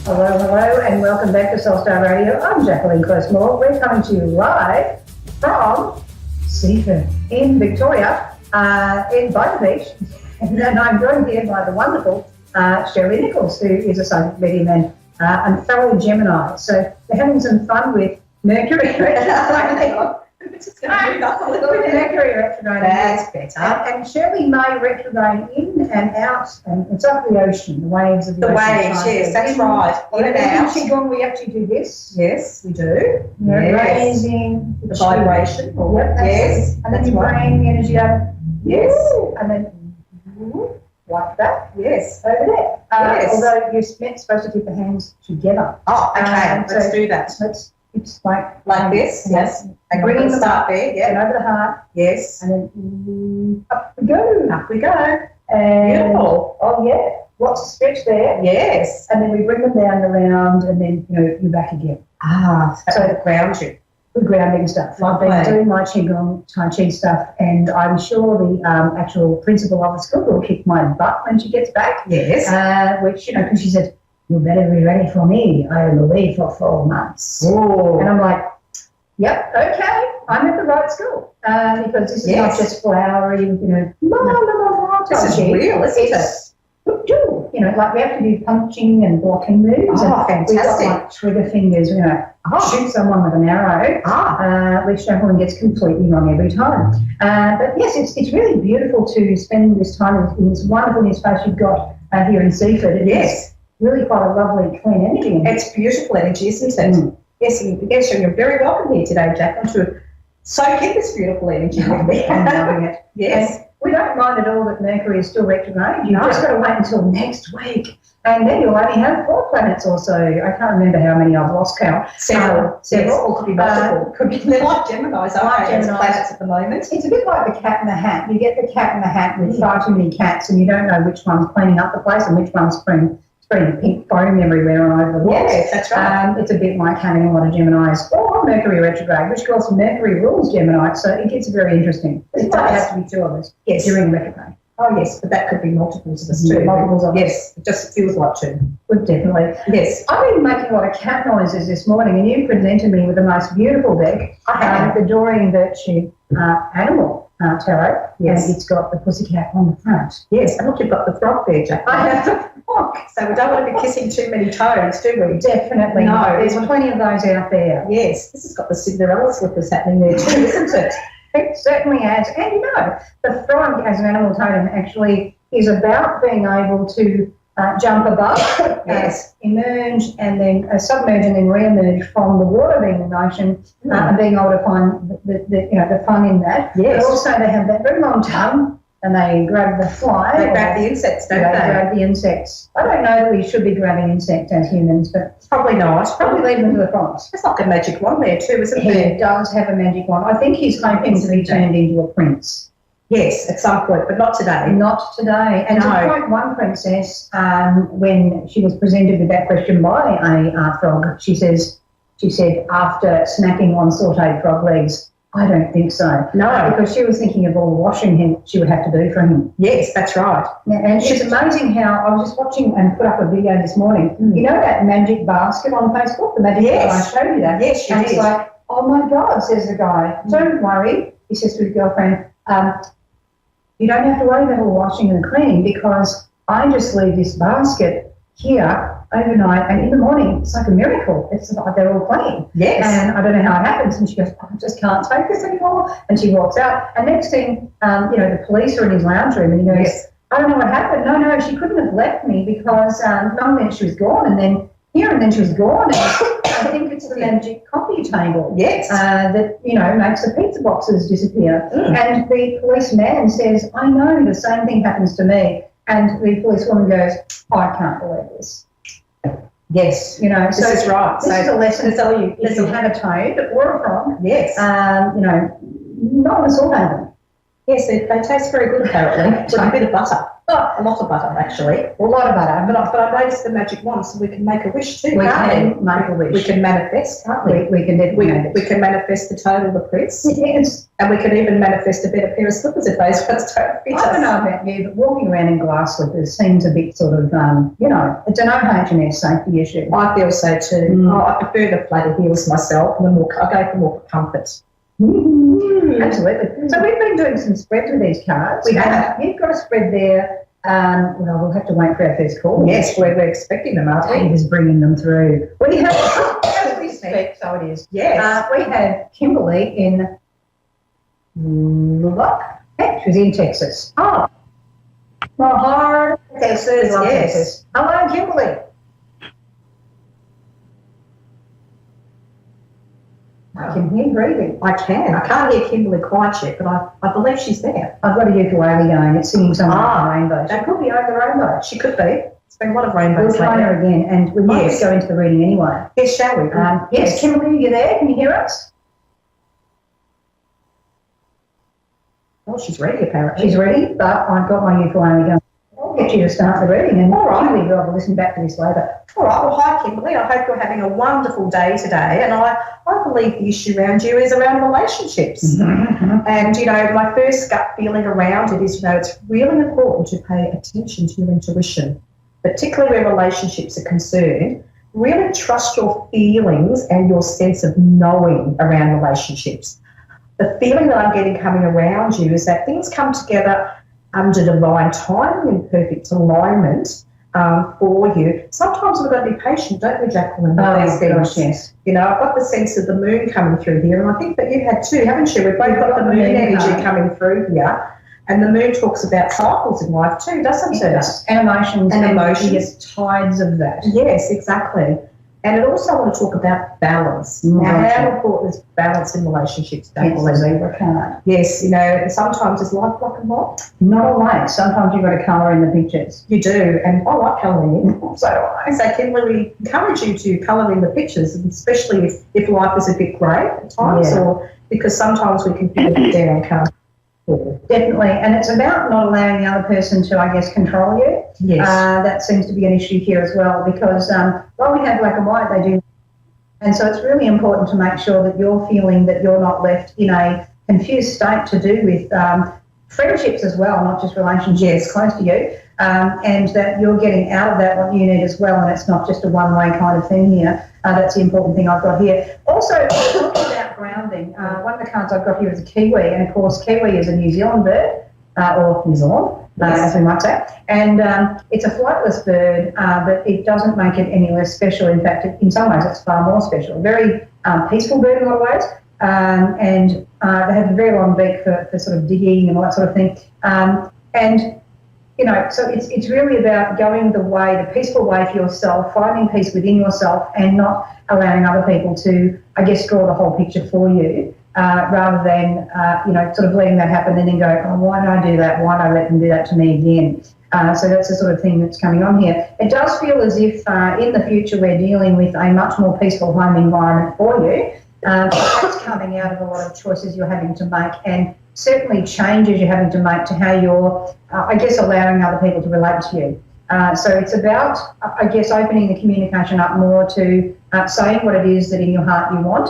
Hello, hello, and welcome back to Soulstar Radio. I'm Jacquelene Close-Moore. We're coming to you live from Seaford in Victoria, by the beach. And I'm joined here by the wonderful Shirley Nichols, who is a psychic medium and fellow Gemini. So we're having some fun with Mercury retrograde. It's just going to move up a little bit. Mercury retrograde. That's better. And Shirley may retrograde in and out, and it's up the ocean, the waves of the ocean. The waves, yes, that's right. In and out. In Qigong, we actually do this. Yes, we do. Raising the vibration. Yep, yes. And then you bring the energy up. Yes. And then like that. Yes. Over there. Yes. Although you're supposed to keep the hands together. Oh, okay. Let's do that. It's like this. Yes. And bringing the start there. Yeah. And over the heart. Yes. And then up we go. Up we go. And beautiful. Oh yeah. Lots of stretch there. Yes. And then we bring them down around, and then you're back again. So it grounds you. Good grounding stuff. I've been doing my Qigong, Tai Chi stuff, and I'm sure the actual principal of the school will kick my butt when she gets back. Yes. Which, because she said, "You better be ready for me. I will leave for 4 months." Oh. And I'm like, "Yep, okay. I'm at the right school." Because this is not just flowery, This is real, isn't it? Like we have to do punching and blocking moves. Oh, and fantastic. We've got like trigger fingers, shoot someone with an arrow, which Jacqueline gets completely wrong every time. But yes, it's really beautiful to spend this time in this wonderful new space you've got here in Seaford. It's really quite a lovely, clean energy. It's beautiful energy, isn't it? Yes, you're very welcome here today, Jacqueline, to soak in this beautiful energy with me. I'm loving it. Yes. And we don't mind at all that Mercury is still retrograde. You've just got to wait until next week. And then you'll only have 4 planets or so. I can't remember how many I've lost count. Several. Yes, or could be multiple. Could be. They're like Geminis, aren't they? Planets at the moment. It's a bit like the cat in the hat. You get the cat in the hat with far too many cats, and you don't know which one's cleaning up the place and which one's spreading pink foam everywhere and over the walls. Yes, that's right. It's a bit like having a lot of Geminis or Mercury retrograde, which of course Mercury rules Gemini, so it gets very interesting. It does have to be 2 of us during retrograde. Oh, yes, but that could be multiples of us too. Multiples of us. Yes, it just feels like 2. Well, definitely. Yes. I've been making a lot of cat noises this morning, and you presented me with the most beautiful deck. I have. The Doreen Virtue Animal Tarot. Yes. And it's got the pussycat on the front. Yes, and look, you've got the frog there, Jack. I have the frog. So we don't want to be kissing too many toes, do we? Definitely. No. There's plenty of those out there. Yes, this has got the Cinderella slippers happening there too, isn't it? It certainly has. And the frog as an animal totem actually is about being able to jump above, emerge and then submerge and then re-emerge from the water being in the ocean and being able to find the fun in that. Yes. But also they have that very long tongue and they grab the fly. They grab the insects, don't they? They grab the insects. I don't know that we should be grabbing insects as humans, but probably not. Probably leave them to the frogs. There's like a magic wand there too, isn't there? He does have a magic wand. I think he's hoping to be turned into a prince. Yes, at some point, but not today. Not today. And to quote one princess, when she was presented with that question by a frog, she said, after snacking on sautéed frog legs, I don't think so. No. Because she was thinking of all the washing she would have to do for him. Yes, that's right. Yeah, and it's amazing how I was just watching and put up a video this morning. You know that magic basket on Facebook? The magic basket, I showed you that. Yes, you did. It's like, oh my God, says the guy. Don't worry, he says to his girlfriend, you don't have to worry about all the washing and the cleaning because I just leave this basket here overnight and in the morning it's like a miracle. It's like they're all clean. Yes. And I don't know how it happens. And she goes, I just can't take this anymore. And she walks out. And next thing, the police are in his lounge room and he goes, I don't know what happened. No, she couldn't have left me because 1 minute she was gone and then here and then she was gone. And I think it's the magic coffee table. Yes. That, makes the pizza boxes disappear. And the policeman says, I know the same thing happens to me. And the policewoman goes, I can't believe this. Yes. This is right. This is a lesson for you. If you have a toad or a frog, yes. no one saw them. Yes, they taste very good apparently, with a bit of butter. Oh, a lot of butter, actually. A lot of butter. But I noticed the magic wand, so we can make a wish too, We can't can make a wish. We can manifest, can't we? We can definitely manifest. We can manifest the total of Chris. Yes. And we can even manifest a better pair of slippers if those ones don't fit us. I don't know about you, but walking around in glass slippers seems a bit sort of, it's an OH&S safety issue. I feel so too. I prefer the flatter heels myself, and I go for more for comfort. Absolutely. So we've been doing some spreads with these cards. We have. You've got a spread there. We'll have to wait for our first call. Yes, we're expecting them, aren't we? Dave is bringing them through. We have, as we speak, so it is. Yes. We have Kimberly in she's in Texas. Oh, Well, hard Texas, We love yes. Texas. Hello, Kimberly. I can hear breathing. I can. I can't hear Kimberly quite yet, but I believe she's there. I've got a ukulele going. It's singing something over the rainbow. that She could be over the rainbow. She could be. It's been a lot of We'll rainbows try lately. her again, and we might Yes. just go into the reading anyway. Yes, shall we? Yes, Kimberly, are you there? Can you hear us? Oh, she's ready, apparently. She's ready, but I've got my ukulele going. I'll get you to start the reading, and All right. Kimberly will listen back to this later. All right. Well, hi, Kimberly. I hope you're having a wonderful day today. And I believe the issue around you is around relationships. And, my first gut feeling around it is, it's really important to pay attention to your intuition, particularly where relationships are concerned. Really trust your feelings and your sense of knowing around relationships. The feeling that I'm getting coming around you is that things come together under divine timing and perfect alignment for you. Sometimes we've got to be patient, don't we, Jacqueline? Oh, with these gosh, things? yes. I've got the sense of the moon coming through here, and I think that you had too, haven't you? We've both got the moon energy coming through here, and the moon talks about cycles in life too, doesn't it? Yes. And emotions. And emotions. Yes, tides of that. Yes, exactly. And I also want to talk about balance. Now, how important is balance in relationships, Jacqueline? Zebra card. Yes, and sometimes it's like black and white. Not always. Sometimes you've got to colour in the pictures. You do, and I like colouring in. So Kimberly, we encourage you to colour in the pictures, and especially if life is a bit grey at times, or because sometimes we can feel a bit down, can't we? Definitely, and it's about not allowing the other person to, I guess, control you. Yes. That seems to be an issue here as well, because while we have black and white, they do. And so it's really important to make sure that you're feeling that you're not left in a confused state to do with friendships as well, not just relationships close to you, and that you're getting out of that what you need as well, and it's not just a one-way kind of thing here. That's the important thing I've got here. Also, talking about grounding, one of the cards I've got here is a kiwi, and of course kiwi is a New Zealand bird, or New Zealand, as we might say, and it's a flightless bird, but it doesn't make it any less special. In fact, in some ways it's far more special. A very peaceful bird in a lot of ways, and they have a very long beak for sort of digging and all that sort of thing, and so it's really about going the peaceful way for yourself, finding peace within yourself, and not allowing other people to, I guess, draw the whole picture for you, rather than, sort of letting that happen and then go, oh, why did I do that? Why did I let them do that to me again? So that's the sort of thing that's coming on here. It does feel as if in the future we're dealing with a much more peaceful home environment for you. That's coming out of a lot of choices you're having to make, and certainly changes you're having to make to how you're, I guess, allowing other people to relate to you. So it's about, I guess, opening the communication up more to saying what it is that in your heart you want,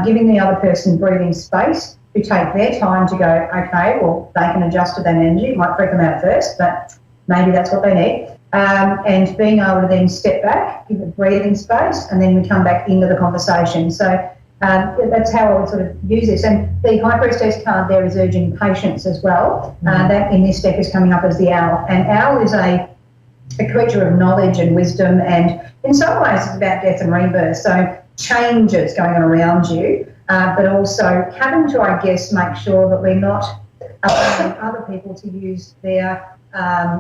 giving the other person breathing space to take their time to go, okay, well, they can adjust to that energy. It might freak them out first, but maybe that's what they need. And being able to then step back, give it breathing space, and then we come back into the conversation. So that's how I would sort of use this. And the High Priestess card there is urging patience as well. That in this deck is coming up as the Owl. And Owl is a creature of knowledge and wisdom, and in some ways it's about death and rebirth. So changes going on around you, but also having to, I guess, make sure that we're not allowing other people to use their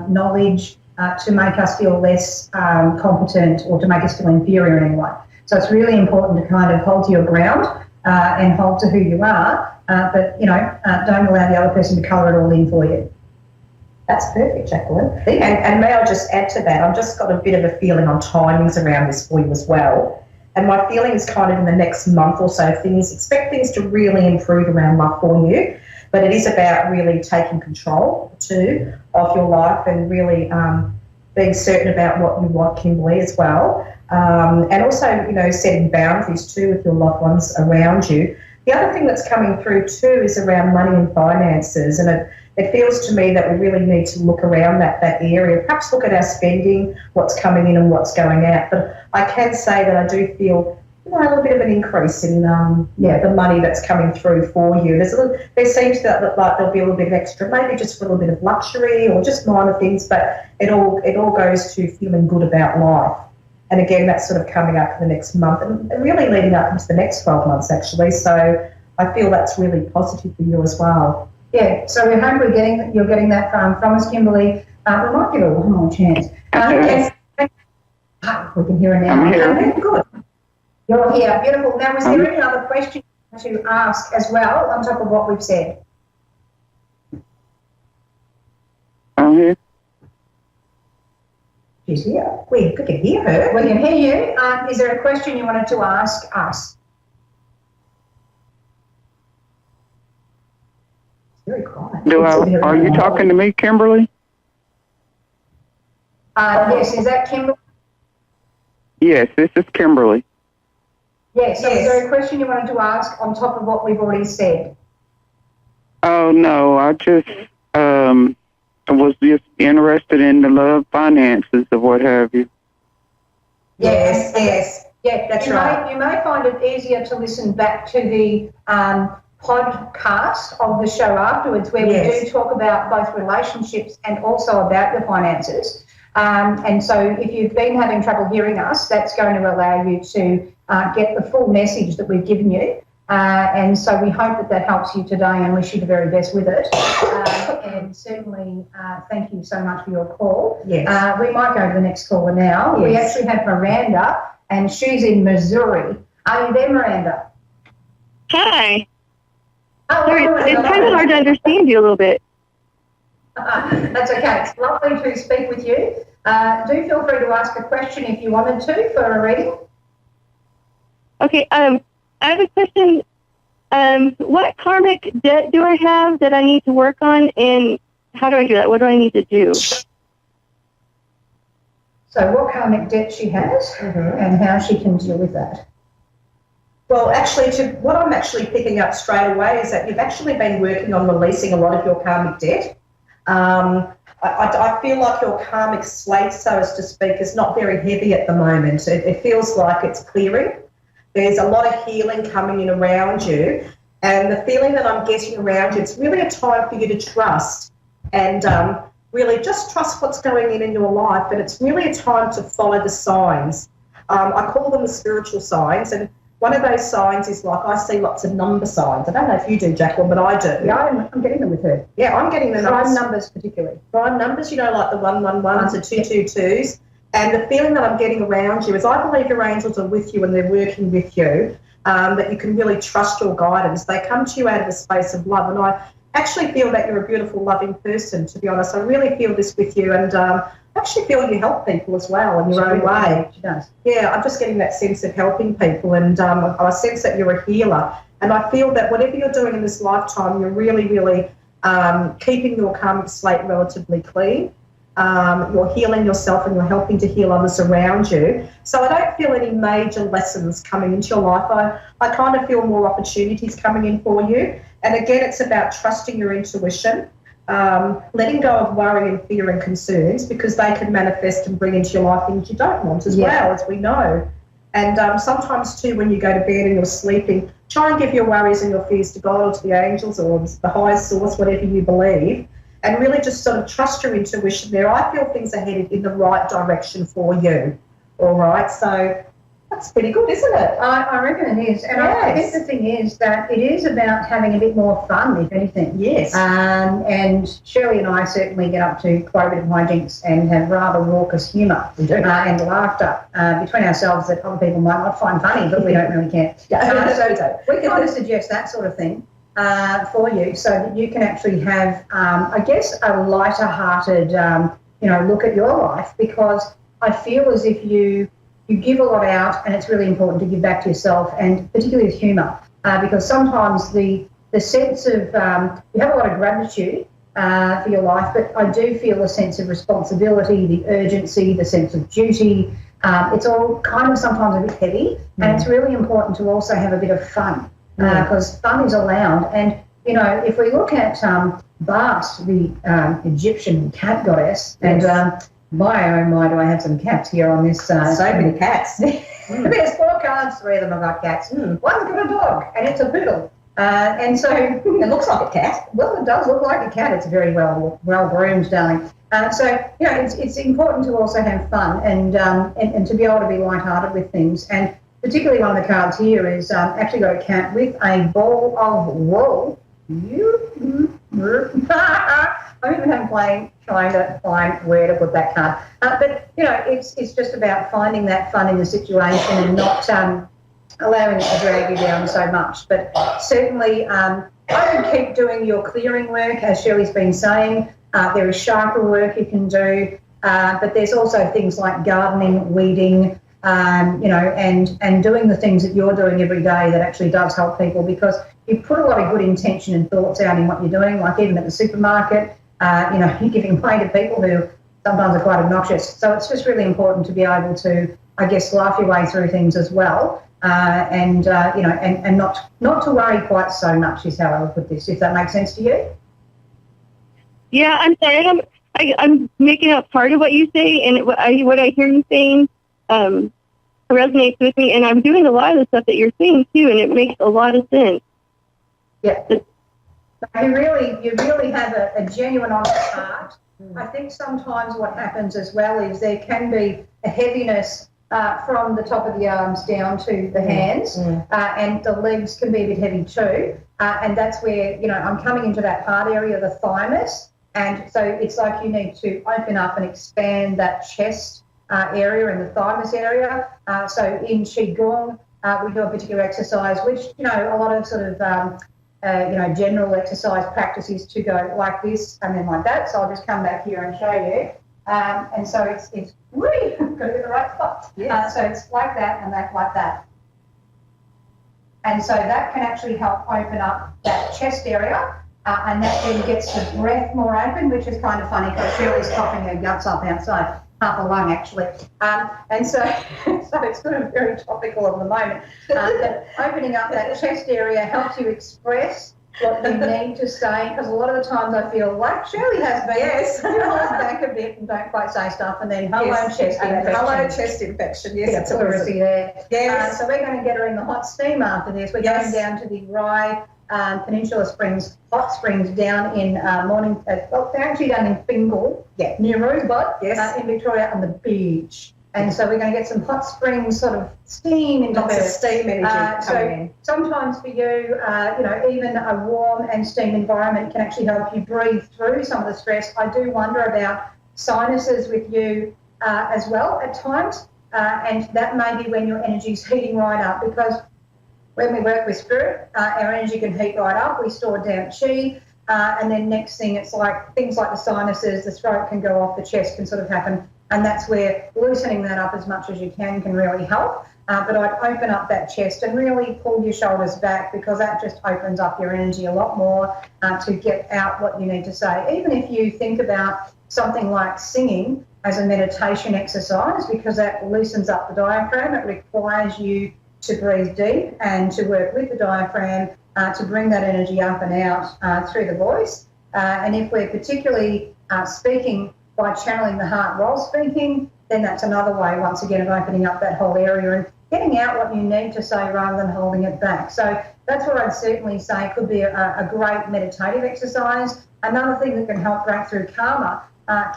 knowledge to make us feel less competent or to make us feel inferior in any way. So it's really important to kind of hold to your ground and hold to who you are, but, don't allow the other person to colour it all in for you. That's perfect, Jacqueline. And may I just add to that, I've just got a bit of a feeling on timings around this for you as well. And my feeling is kind of in the next month or so, expect things to really improve around love for you. But it is about really taking control too of your life and really being certain about what you want, Kimberly, as well. And also, setting boundaries too with your loved ones around you. The other thing that's coming through too is around money and finances, and it feels to me that we really need to look around that area, perhaps look at our spending, what's coming in and what's going out. But I can say that I do feel a little bit of an increase in the money that's coming through for you. There seems to like there'll be a little bit of extra, maybe just for a little bit of luxury or just minor things, but it all goes to feeling good about life. And again, that's sort of coming up in the next month and really leading up into the next 12 months, actually. So I feel that's really positive for you as well. Yeah, so we hope you're getting that from us, Kimberly. We might give her one more chance. Yes. We can hear her now. I'm here. Good. You're here. Beautiful. Now, was there any other question to ask as well on top of what we've said? I'm here. She's here. We can hear her. We can hear you. Is there a question you wanted to ask us? Very quiet. Are you talking to me, Kimberly? Yes. Is that Kimberly? Yes, this is Kimberly. Yes. So is there a question you wanted to ask on top of what we've already said? Oh, no, I just was just interested in the love finances or what have you. Yes. Yeah, that's right. You may find it easier to listen back to the podcast of the show afterwards, where we do talk about both relationships and also about your finances. And so if you've been having trouble hearing us, that's going to allow you to get the full message that we've given you. And so we hope that helps you today and wish you the very best with it. And certainly thank you so much for your call. Yes. We might go to the next caller now. Yes. We actually have Miranda, and she's in Missouri. Are you there, Miranda? Hi. Oh, sorry, it's kind of hard to understand you a little bit. That's okay. It's lovely to speak with you. Do feel free to ask a question if you wanted to for a reading. Okay, I have a question. What karmic debt do I have that I need to work on, and how do I do that? What do I need to do? So what karmic debt she has and how she can deal with that. Well, actually, what I'm actually picking up straight away is that you've actually been working on releasing a lot of your karmic debt. I feel like your karmic slate, so as to speak, is not very heavy at the moment. It feels like it's clearing. There's a lot of healing coming in around you. And the feeling that I'm getting around you, it's really a time for you to trust and really just trust what's going in your life. And it's really a time to follow the signs. I call them the spiritual signs. And one of those signs is like I see lots of number signs. I don't know if you do, Jacqueline, but I do. Yeah, I'm getting them with her. Yeah, I'm getting the prime numbers particularly. Prime numbers, like the 111s, the 222s. And the feeling that I'm getting around you is I believe your angels are with you and they're working with you, that you can really trust your guidance. They come to you out of a space of love. And I actually feel that you're a beautiful, loving person, to be honest. I really feel this with you. And I actually feel you help people as well in your own way. She does. Yeah, I'm just getting that sense of helping people. And I sense that you're a healer. And I feel that whatever you're doing in this lifetime, you're really, really keeping your karmic slate relatively clean. You're healing yourself and you're helping to heal others around you. So I don't feel any major lessons coming into your life. I kind of feel more opportunities coming in for you. And again, it's about trusting your intuition, letting go of worry and fear and concerns, because they can manifest and bring into your life things you don't want as well, as we know. And sometimes too, when you go to bed and you're sleeping, try and give your worries and your fears to God or to the angels or the highest source, whatever you believe. And really just sort of trust your intuition there. I feel things are headed in the right direction for you. All right, so that's pretty good, isn't it? I reckon it is. And I think the thing is that it is about having a bit more fun, if anything. Yes. And Shirley and I certainly get up to quite a bit of hijinks and have rather raucous humour and laughter between ourselves that other people might not find funny, but we don't really care. So we kind of suggest that sort of thing for you, so that you can actually have, I guess, a lighter-hearted, look at your life, because I feel as if you give a lot out, and it's really important to give back to yourself, and particularly with humour, because sometimes the the sense of, you have a lot of gratitude for your life, but I do feel a sense of responsibility, the urgency, the sense of duty. It's all kind of sometimes a bit heavy, and it's really important to also have a bit of fun, because fun is allowed. And, you know, if we look at Bast, the Egyptian cat goddess, and my, oh my, do I have some cats here on this. So many cats. There's 4 cards, 3 of them have got cats. One's got a dog, and it's a poodle. And so it looks like a cat. Well, it does look like a cat. It's very well groomed, darling. So, you know, it's important to also have fun and to be able to be lighthearted with things. And particularly one of the cards here is actually got a cat with a ball of wool. I'm even trying to find where to put that card. But, you know, it's just about finding that fun in the situation and not allowing it to drag you down so much. But certainly I would keep doing your clearing work, as Shirley's been saying. There is chakra work you can do, but there's also things like gardening, weeding, you know, and doing the things that you're doing every day that actually does help people, because you put a lot of good intention and thoughts out in what you're doing, like even at the supermarket, you know, you're giving play to people who sometimes are quite obnoxious. So it's just really important to be able to, I guess, laugh your way through things as well. And you know, and not to worry quite so much is how I would put this, if that makes sense to you. Yeah, I'm sorry. I'm making up part of what you say, and what I hear you saying resonates with me, and I'm doing a lot of the stuff that you're saying too, and it makes a lot of sense. Yeah, you really have a genuine honest heart. I think sometimes what happens as well is there can be a heaviness from the top of the arms down to the hands, and the legs can be a bit heavy too. And that's where, you know, I'm coming into that heart area, the thymus. And so it's like you need to open up and expand that chest area and the thymus area. So in Qigong, we do a particular exercise, which, you know, a lot of sort of, you know, general exercise practices to go like this and then like that. So I'll just come back here and show you. And so it's really got to get the right spot. Yes. So it's like that and that, like that. And so that can actually help open up that chest area. And that then gets the breath more open, which is kind of funny because Shirley's coughing her guts up outside, half a lung actually. And so it's sort of very topical at the moment. But opening up that chest area helps you express what you need to say, because a lot of the times I feel like Shirley has been. Yes. You hold back a bit and don't quite say stuff, and then hello chest infection. Hello chest infection. Yes, it's pleurisy there. Yes. So we're going to get her in the hot steam after this. We're going down to the Rye Peninsula Springs, hot springs down in they're actually down in Fingal, near Rosebud, in Victoria, on the beach. And so we're going to get some hot springs sort of steam into Lots of steam energy coming in. Sometimes for you, you know, even a warm and steam environment can actually help you breathe through some of the stress. I do wonder about sinuses with you as well at times, and that may be when your energy's heating right up, because when we work with spirit, our energy can heat right up. We store down chi, and then next thing it's like things like the sinuses, the throat can go off, the chest can sort of happen, and that's where loosening that up as much as you can really help. But I'd open up that chest and really pull your shoulders back, because that just opens up your energy a lot more to get out what you need to say. Even if you think about something like singing as a meditation exercise, because that loosens up the diaphragm, it requires you to breathe deep and to work with the diaphragm to bring that energy up and out through the voice. And if we're particularly speaking by channeling the heart while speaking, then that's another way, once again, of opening up that whole area and getting out what you need to say rather than holding it back. So that's what I'd certainly say could be a great meditative exercise. Another thing that can help break through karma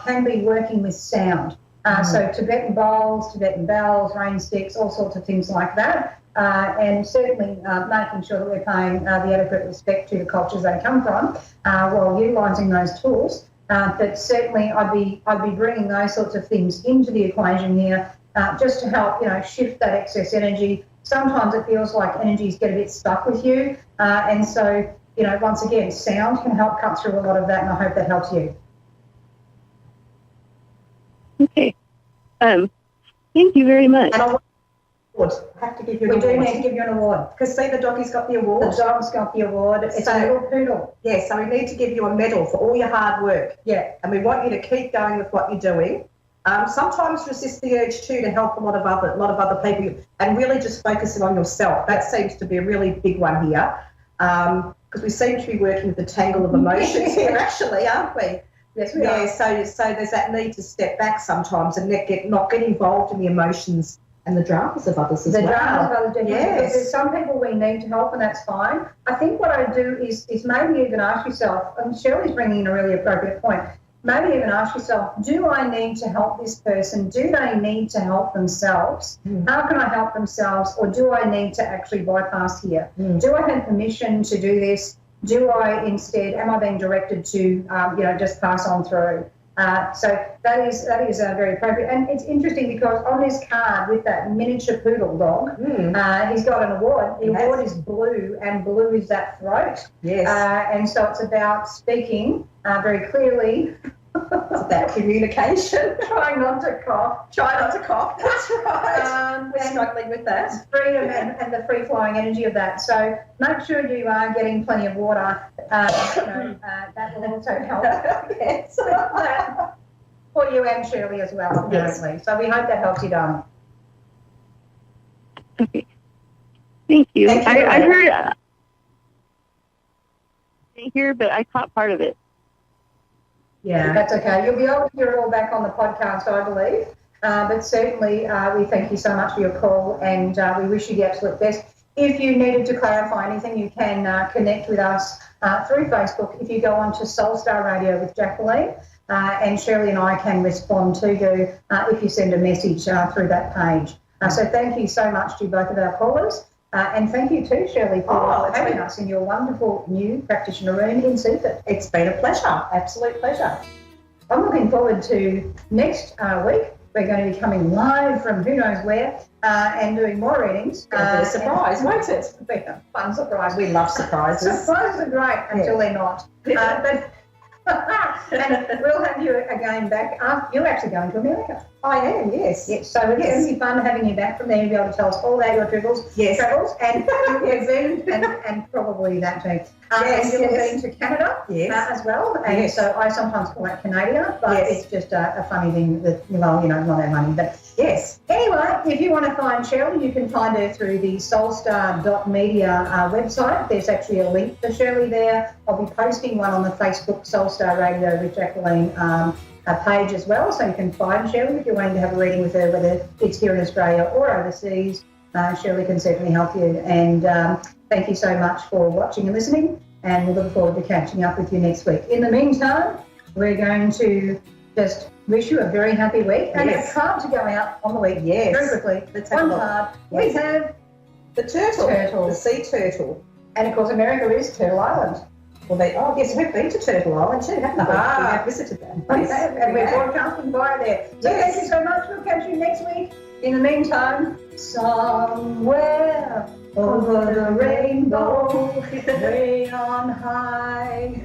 can be working with sound. So Tibetan bowls, Tibetan bells, rain sticks, all sorts of things like that. And certainly making sure that we're paying the adequate respect to the cultures they come from while utilising those tools. But certainly I'd be bringing those sorts of things into the equation here, just to help, you know, shift that excess energy. Sometimes it feels like energies get a bit stuck with you. And so, you know, once again, sound can help cut through a lot of that, and I hope that helps you. Okay. Thank you very much. And award. I have to give you We an do award. need to give you an award. Because see, the doggy's got the award. The dog's got the award. It's So- a little poodle. Yeah, so we need to give you a medal for all your hard work. Yeah. And we want you to keep going with what you're doing. Sometimes resist the urge too to help a lot of other people, and really just focusing on yourself. That seems to be a really big one here, because we seem to be working with the tangle of emotions here, actually, aren't we? Yes, we Yeah. are. So there's that need to step back sometimes and not get involved in the emotions and the dramas of others as The well. dramas of other people. Yes. Because there's some people we need to help, and that's fine. I think what I do is maybe even ask yourself, and Shirley's bringing in a really appropriate point, maybe even ask yourself, do I need to help this person? Do they need to help themselves? How can I help themselves? Or do I need to actually bypass here? Do I have permission to do this? Do I instead, am I being directed to, just pass on through? So that is very appropriate. And it's interesting because on this card with that miniature poodle dog, he's got an award. The award is blue, and blue is that throat. Yes. And so it's about speaking very clearly. It's about communication. Trying not to cough. Try not to cough. That's right. We're And struggling with that. freedom and the free-flowing energy of that. So make sure you are getting plenty of water. That will also help. Yes. For you and Shirley as well, apparently. So we hope that helps you, darling. Okay. Thank you. Thank you. I heard here, but I caught part of it. Yeah, that's okay. You'll be able to hear it all back on the podcast, I believe. But certainly, we thank you so much for your call, and we wish you the absolute best. If you needed to clarify anything, you can connect with us through Facebook. If you go on to Soul Star Radio with Jacquelene, and Shirley and I can respond to you if you send a message through that page. So thank you so much to both of our callers. And thank you too, Shirley, for having us in your wonderful new practitioner room in Seaford. It's been a pleasure, absolute pleasure. I'm looking forward to next week. We're going to be coming live from who knows where and doing more readings. It'll be a surprise, won't it? It'll be a fun surprise. We love surprises. Surprises are great until they're not. And we'll have you again back. You're actually going to America. I am, yes. Yes, so it's going to be fun having you back from there. You'll be able to tell us all about your travels, and you've been, and probably that too. And you've been to Canada as well. And so I sometimes call it Canada, but it's just a funny thing that, not that funny, but yes. Anyway, if you want to find Shirley, you can find her through the soulstar.media website. There's actually a link for Shirley there. I'll be posting one on the Facebook Soulstar Radio with Jacquelene page as well, so you can find Shirley if you're wanting to have a reading with her, whether it's here in Australia or overseas. Shirley can certainly help you. And thank you so much for watching and listening, and we look forward to catching up with you next week. In the meantime, we're going to just wish you a very happy week, and a card to go out on the week very quickly. Let's have One a look. card. We have the turtle, Turtle. the sea turtle. And of course, America is Turtle Island. Well, yes, we've been to Turtle Island too, haven't we? We have visited that place. And we're broadcasting via there. So thank you so much. We'll catch you next week. In the meantime, somewhere over the rainbow, way on high.